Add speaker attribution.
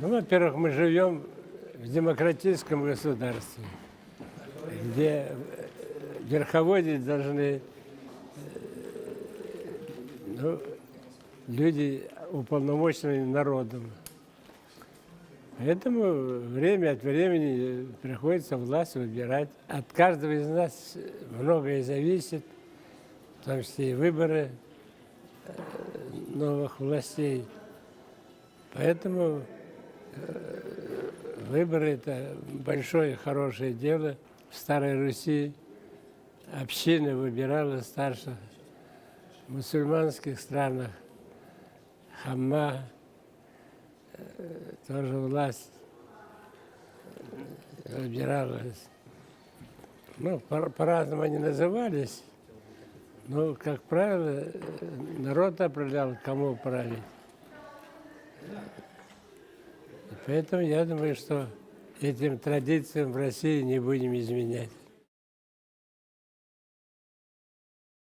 Speaker 1: Ну, во-первых, мы живем в демократическом государстве, где верховодить должны люди, уполномоченные народом. Поэтому время от времени приходится власть выбирать. От каждого из нас многое зависит, в том числе и выборы новых властей. Поэтому выборы – это большое хорошее дело. В Старой Руси община выбирала старших. В мусульманских странах хамма, тоже власть выбиралась. Ну, по-разному они назывались, но, как правило, народ определял, кому править. И поэтому я думаю, что этим традициям в России не будем изменять.